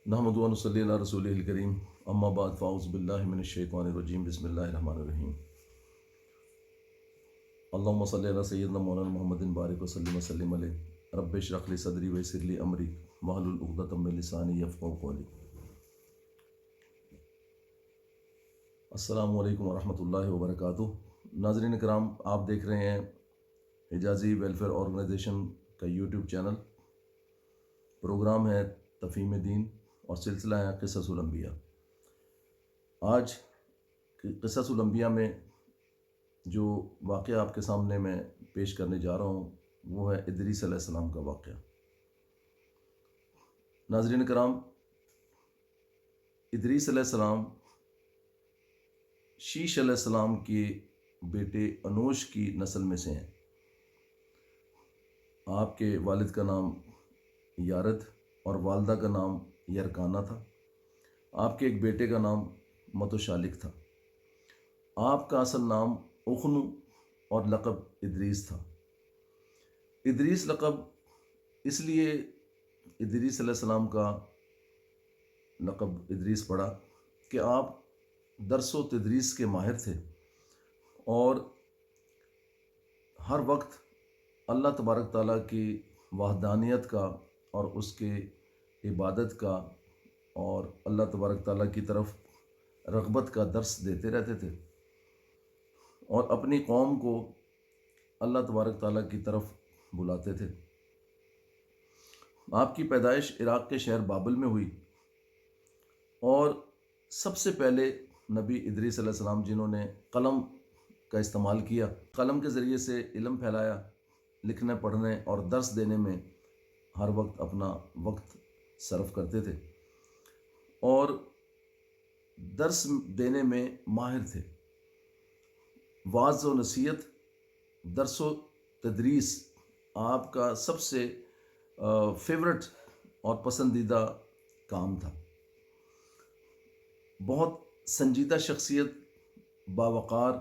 نحمد و نصلی علی رسول الکریم اما بعد فاعوذ باللہ من الشیطان الرجیم بسم اللہ الرحمن الرحیم اللہم صلی علی سیدنا مولانا محمد بارک وسلم وسلم علیہ رب اشرح لی صدری ویسر لی امری واحلل عقدۃ من لسانی یفقہوا قولی۔ السلام علیکم ورحمۃ اللہ وبرکاتہ۔ ناظرین کرام، آپ دیکھ رہے ہیں حجازی ویلفیئر آرگنائزیشن کا یوٹیوب چینل۔ پروگرام ہے تفہیم دین اور سلسلہ ہے قصص الانبیاء۔ آج قصص الانبیاء میں جو واقعہ آپ کے سامنے میں پیش کرنے جا رہا ہوں وہ ہے ادریس علیہ السلام کا واقعہ۔ ناظرین کرام، ادریس علیہ السلام شیش علیہ السلام کے بیٹے انوش کی نسل میں سے ہیں۔ آپ کے والد کا نام یارد اور والدہ کا نام یرکانہ تھا۔ آپ کے ایک بیٹے کا نام متشالک تھا۔ آپ کا اصل نام اخنو اور لقب ادریس تھا۔ ادریس لقب اس لیے ادریس علیہ السلام کا لقب ادریس پڑا کہ آپ درس و تدریس کے ماہر تھے اور ہر وقت اللہ تبارک تعالیٰ کی وحدانیت کا اور اس کے عبادت کا اور اللہ تبارک تعالیٰ کی طرف رغبت کا درس دیتے رہتے تھے اور اپنی قوم کو اللہ تبارک تعالیٰ کی طرف بلاتے تھے۔ آپ کی پیدائش عراق کے شہر بابل میں ہوئی اور سب سے پہلے نبی ادریس علیہ السلام جنہوں نے قلم کا استعمال کیا، قلم کے ذریعے سے علم پھیلایا، لکھنے پڑھنے اور درس دینے میں ہر وقت اپنا وقت صرف کرتے تھے اور درس دینے میں ماہر تھے۔ واعظ و نصیحت، درس و تدریس آپ کا سب سے فیورٹ اور پسندیدہ کام تھا۔ بہت سنجیدہ شخصیت، باوقار،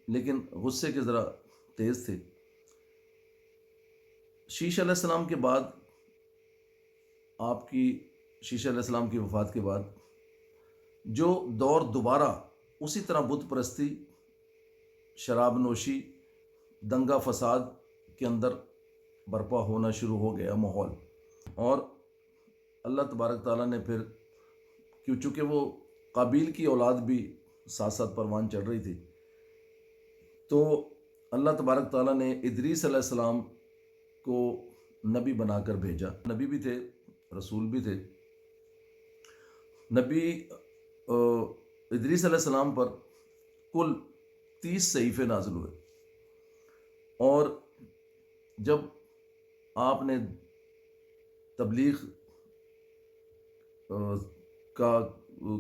لیکن غصے کے ذرا تیز تھے۔ شیش علیہ السلام کے بعد شیش علیہ السلام کی وفات کے بعد جو دور دوبارہ اسی طرح بت پرستی، شراب نوشی، دنگا فساد کے اندر برپا ہونا شروع ہو گیا ماحول، اور اللہ تبارک تعالیٰ نے پھر چونکہ وہ قابیل کی اولاد بھی ساتھ ساتھ پروان چڑھ رہی تھی، تو اللہ تبارک تعالیٰ نے ادریس علیہ السلام کو نبی بنا کر بھیجا۔ نبی بھی تھے، رسول بھی تھے۔ نبی ادریس علیہ السلام پر کل 30 صحیفے نازل ہوئے، اور جب آپ نے تبلیغ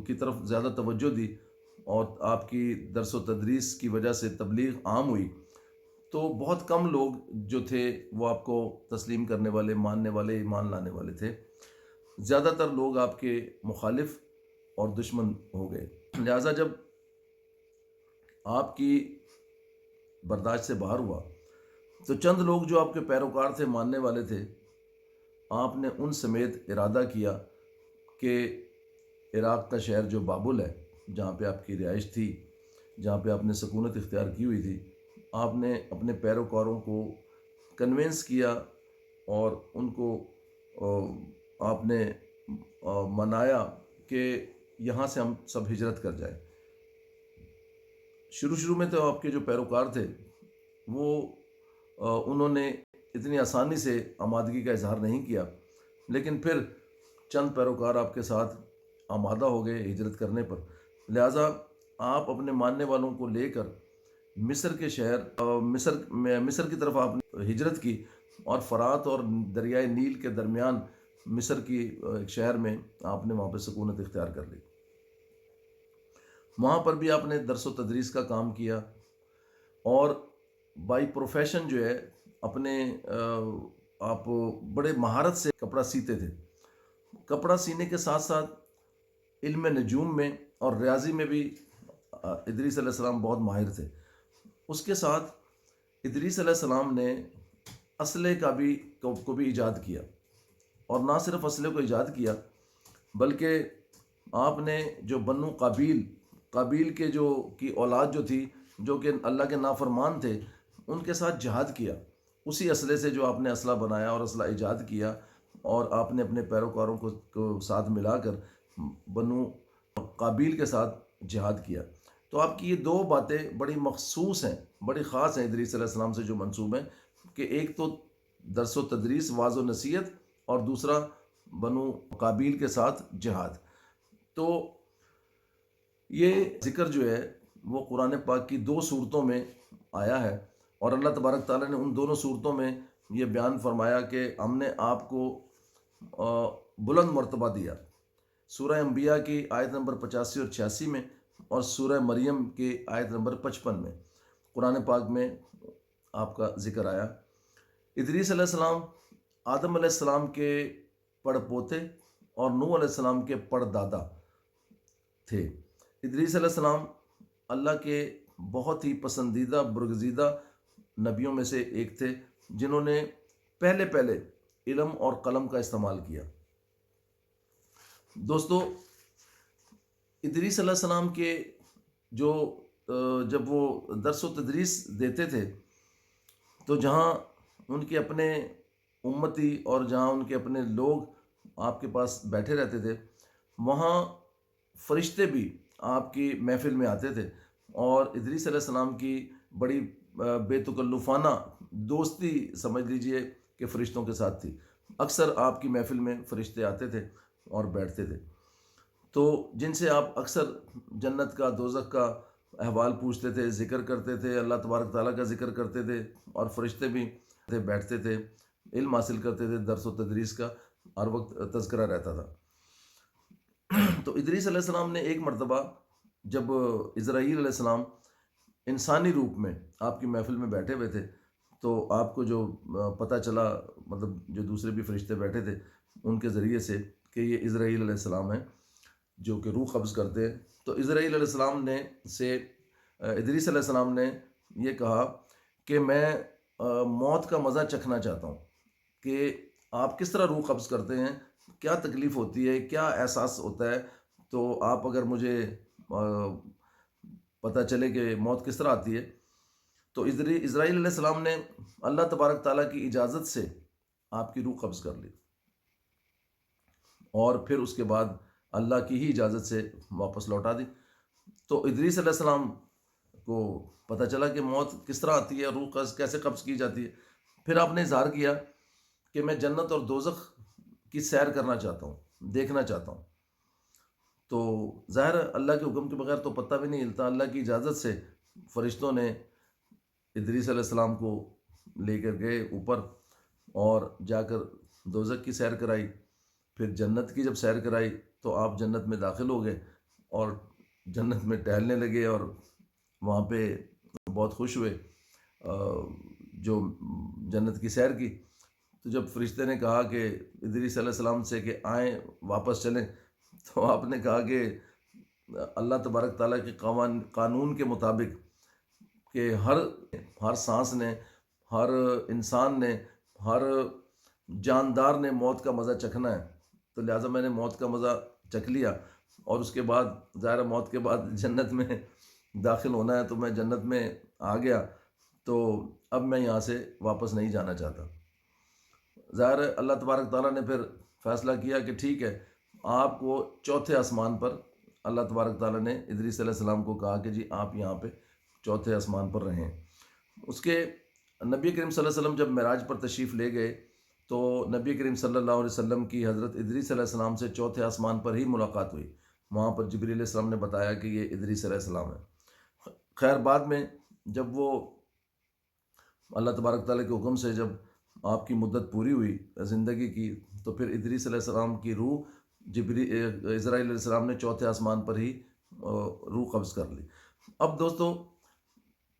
کی طرف زیادہ توجہ دی اور آپ کی درس و تدریس کی وجہ سے تبلیغ عام ہوئی، تو بہت کم لوگ جو تھے وہ آپ کو تسلیم کرنے والے، ماننے والے، ایمان لانے والے تھے۔ زیادہ تر لوگ آپ کے مخالف اور دشمن ہو گئے۔ لہٰذا جب آپ کی برداشت سے باہر ہوا تو چند لوگ جو آپ کے پیروکار تھے، ماننے والے تھے، آپ نے ان سمیت ارادہ کیا کہ عراق کا شہر جو بابل ہے، جہاں پہ آپ کی رہائش تھی، جہاں پہ آپ نے سکونت اختیار کی ہوئی تھی، آپ نے اپنے پیروکاروں کو کنونس کیا اور ان کو آپ نے منایا کہ یہاں سے ہم سب ہجرت کر جائیں۔ شروع میں تو آپ کے جو پیروکار تھے وہ انہوں نے اتنی آسانی سے آمادگی کا اظہار نہیں کیا، لیکن پھر چند پیروکار آپ کے ساتھ آمادہ ہو گئے ہجرت کرنے پر۔ لہٰذا آپ اپنے ماننے والوں کو لے کر مصر کے شہر مصر کی طرف آپ نے ہجرت کی، اور فرات اور دریائے نیل کے درمیان مصر کی ایک شہر میں آپ نے وہاں پہ سکونت اختیار کر لی۔ وہاں پر بھی آپ نے درس و تدریس کا کام کیا، اور بائی پروفیشن جو ہے اپنے آپ بڑے مہارت سے کپڑا سیتے تھے۔ کپڑا سینے کے ساتھ ساتھ علم نجوم میں اور ریاضی میں بھی ادریس علیہ السلام بہت ماہر تھے۔ اس کے ساتھ ادریس علیہ السلام نے اسلحے کو بھی ایجاد کیا، اور نہ صرف اسلحے کو ایجاد کیا بلکہ آپ نے جو بنو قابیل کے کی اولاد جو تھی، جو کہ اللہ کے نافرمان تھے، ان کے ساتھ جہاد کیا، اسی اسلحے سے جو آپ نے اسلحہ بنایا اور اسلحہ ایجاد کیا، اور آپ نے اپنے پیروکاروں کو ساتھ ملا کر بنو قابیل کے ساتھ جہاد کیا۔ تو آپ کی یہ دو باتیں بڑی مخصوص ہیں، بڑی خاص ہیں ادریس علیہ السلام سے جو منسوب ہیں، کہ ایک تو درس و تدریس، واعظ و نصیحت، اور دوسرا بنو قابیل کے ساتھ جہاد۔ تو یہ ذکر جو ہے وہ قرآن پاک کی 2 صورتوں میں آیا ہے، اور اللہ تبارک تعالیٰ نے ان دونوں صورتوں میں یہ بیان فرمایا کہ ہم نے آپ کو بلند مرتبہ دیا۔ سورہ انبیاء کی آیت نمبر 85 اور 86 میں، اور سورہ مریم کی آیت نمبر 55 میں قرآن پاک میں آپ کا ذکر آیا۔ ادریس علیہ السلام آدم علیہ السلام کے پڑ پوتے اور نوح علیہ السلام کے پڑ دادا تھے۔ ادریس علیہ السلام اللہ کے بہت ہی پسندیدہ برگزیدہ نبیوں میں سے ایک تھے، جنہوں نے پہلے علم اور قلم کا استعمال کیا۔ دوستو، ادریس علیہ السلام کے جب وہ درس و تدریس دیتے تھے، تو جہاں ان کے اپنے امتی اور جہاں ان کے اپنے لوگ آپ کے پاس بیٹھے رہتے تھے، وہاں فرشتے بھی آپ کی محفل میں آتے تھے، اور ادریس علیہ السلام کی بڑی بے تکلفانہ دوستی سمجھ لیجئے کہ فرشتوں کے ساتھ تھی۔ اکثر آپ کی محفل میں فرشتے آتے تھے اور بیٹھتے تھے، تو جن سے آپ اکثر جنت کا، دوزخ کا احوال پوچھتے تھے، ذکر کرتے تھے، اللہ تبارک تعالیٰ کا ذکر کرتے تھے، اور فرشتے بھی بیٹھتے تھے، علم حاصل کرتے تھے، درس و تدریس کا ہر وقت تذکرہ رہتا تھا۔ تو ادریس علیہ السلام نے ایک مرتبہ جب اسرائیل علیہ السلام انسانی روپ میں آپ کی محفل میں بیٹھے ہوئے تھے، تو آپ کو جو پتہ چلا، مطلب جو دوسرے بھی فرشتے بیٹھے تھے ان کے ذریعے سے، کہ یہ اسرائیل علیہ السلام ہیں جو کہ روح قبض کرتے ہیں، تو اسرائیل علیہ السلام نے ادریس علیہ السلام نے یہ کہا کہ میں موت کا مزہ چکھنا چاہتا ہوں، کہ آپ کس طرح روح قبض کرتے ہیں، کیا تکلیف ہوتی ہے، کیا احساس ہوتا ہے، تو آپ اگر مجھے پتہ چلے کہ موت کس طرح آتی ہے۔ تو اسرائیل علیہ السلام نے اللہ تبارک تعالیٰ کی اجازت سے آپ کی روح قبض کر لی، اور پھر اس کے بعد اللہ کی ہی اجازت سے واپس لوٹا دی۔ تو ادریس علیہ السلام کو پتہ چلا کہ موت کس طرح آتی ہے، روح کیسے قبض کی جاتی ہے۔ پھر آپ نے اظہار کیا کہ میں جنت اور دوزخ کی سیر کرنا چاہتا ہوں، دیکھنا چاہتا ہوں۔ تو ظاہر اللہ کے حکم کے بغیر تو پتہ بھی نہیں ہلتا۔ اللہ کی اجازت سے فرشتوں نے ادریس علیہ السلام کو لے کر گئے اوپر، اور جا کر دوزخ کی سیر کرائی، پھر جنت کی جب سیر کرائی تو آپ جنت میں داخل ہو گئے، اور جنت میں ٹہلنے لگے، اور وہاں پہ بہت خوش ہوئے جو جنت کی سیر کی۔ تو جب فرشتے نے کہا کہ ادریس علیہ السلام سے کہ آئیں واپس چلیں، تو آپ نے کہا کہ اللہ تبارک تعالیٰ کے قانون کے مطابق کہ ہر سانس نے، ہر انسان نے، ہر جاندار نے موت کا مزہ چکھنا ہے، تو لہٰذا میں نے موت کا مزہ چکھ لیا، اور اس کے بعد ظاہر موت کے بعد جنت میں داخل ہونا ہے، تو میں جنت میں آ گیا، تو اب میں یہاں سے واپس نہیں جانا چاہتا۔ ظاہر اللہ تبارک تعالیٰ نے پھر فیصلہ کیا کہ ٹھیک ہے، آپ کو چوتھے آسمان پر، اللہ تبارک تعالیٰ نے ادریس علیہ السلام کو کہا کہ جی آپ یہاں پہ چوتھے آسمان پر رہیں۔ اس کے نبی کریم صلی اللہ علیہ وسلم جب معراج پر تشریف لے گئے، تو نبی کریم صلی اللہ علیہ وسلم کی حضرت ادریس علیہ السلام سے چوتھے آسمان پر ہی ملاقات ہوئی۔ وہاں پر جبریل علیہ السلام نے بتایا کہ یہ ادریس علیہ السلام ہے۔ خیر بعد میں جب وہ اللہ تبارک تعالیٰ کے حکم سے جب آپ کی مدت پوری ہوئی زندگی کی، تو پھر ادریس علیہ السلام کی روح اسرائیل علیہ السلام نے چوتھے آسمان پر ہی روح قبض کر لی۔ اب دوستو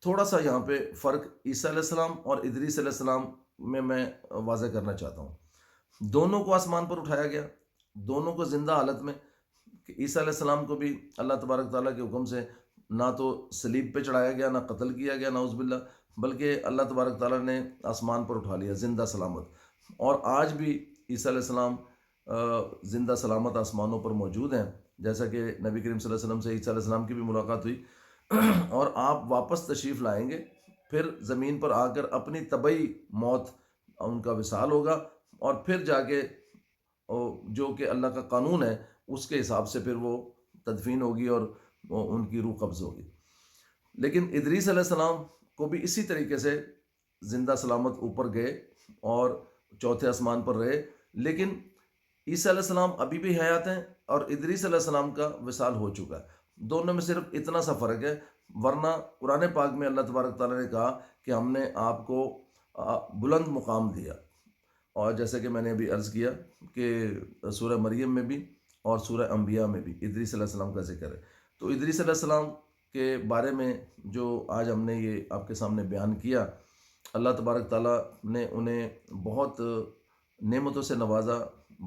تھوڑا سا یہاں پہ فرق عیسیٰ علیہ السلام اور ادریس علیہ السلام میں واضح کرنا چاہتا ہوں۔ دونوں کو آسمان پر اٹھایا گیا، دونوں کو زندہ حالت میں، کہ عیسیٰ علیہ السلام کو بھی اللہ تبارک تعالیٰ کے حکم سے نہ تو صلیب پہ چڑھایا گیا، نہ قتل کیا گیا، نعوذ باللہ، بلکہ اللہ تبارک تعالیٰ نے آسمان پر اٹھا لیا زندہ سلامت۔ اور آج بھی عیسیٰ علیہ السلام زندہ سلامت آسمانوں پر موجود ہیں، جیسا کہ نبی کریم صلی اللہ علیہ وسلم سے عیسیٰ علیہ السلام کی بھی ملاقات ہوئی اور آپ واپس تشریف لائیں گے، پھر زمین پر آ کر اپنی طبعی موت ان کا وصال ہوگا، اور پھر جا کے جو کہ اللہ کا قانون ہے اس کے حساب سے پھر وہ تدفین ہوگی اور ان کی روح قبض ہوگی۔ لیکن ادریس علیہ السلام کو بھی اسی طریقے سے زندہ سلامت اوپر گئے اور چوتھے آسمان پر رہے، لیکن عیسیٰ علیہ السلام ابھی بھی حیات ہیں اور ادریس علیہ السلام کا وصال ہو چکا ہے، دونوں میں صرف اتنا سا فرق ہے، ورنہ قرآن پاک میں اللہ تبارک تعالیٰ نے کہا کہ ہم نے آپ کو بلند مقام دیا، اور جیسے کہ میں نے ابھی عرض کیا کہ سورہ مریم میں بھی اور سورہ انبیاء میں بھی ادریس علیہ السلام کا ذکر ہے۔ تو ادریس علیہ السلام کے بارے میں جو آج ہم نے یہ آپ کے سامنے بیان کیا، اللہ تبارک تعالیٰ نے انہیں بہت نعمتوں سے نوازا،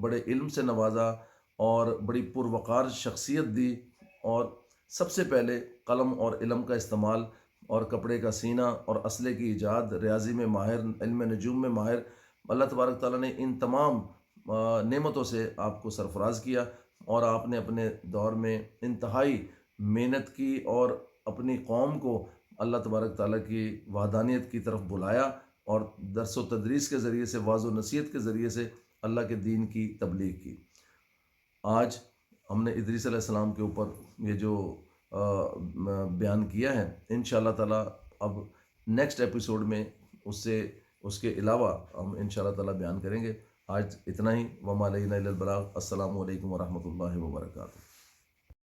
بڑے علم سے نوازا اور بڑی پروقار شخصیت دی، اور سب سے پہلے قلم اور علم کا استعمال اور کپڑے کا سینہ اور اسلحے کی ایجاد، ریاضی میں ماہر، علم نجوم میں ماہر، اللہ تبارک تعالیٰ نے ان تمام نعمتوں سے آپ کو سرفراز کیا، اور آپ نے اپنے دور میں انتہائی محنت کی اور اپنی قوم کو اللہ تبارک تعالیٰ کی وحدانیت کی طرف بلایا، اور درس و تدریس کے ذریعے سے، واعظ و نصیحت کے ذریعے سے اللہ کے دین کی تبلیغ کی۔ آج ہم نے ادریس علیہ السلام کے اوپر یہ جو بیان کیا ہے، انشاءاللہ تعالیٰ اب نیکسٹ ایپیسوڈ میں اس کے علاوہ ہم انشاءاللہ تعالیٰ بیان کریں گے۔ آج اتنا ہی، وما علینا الا البلاغ۔ السلام علیکم ورحمۃ اللہ وبرکاتہ۔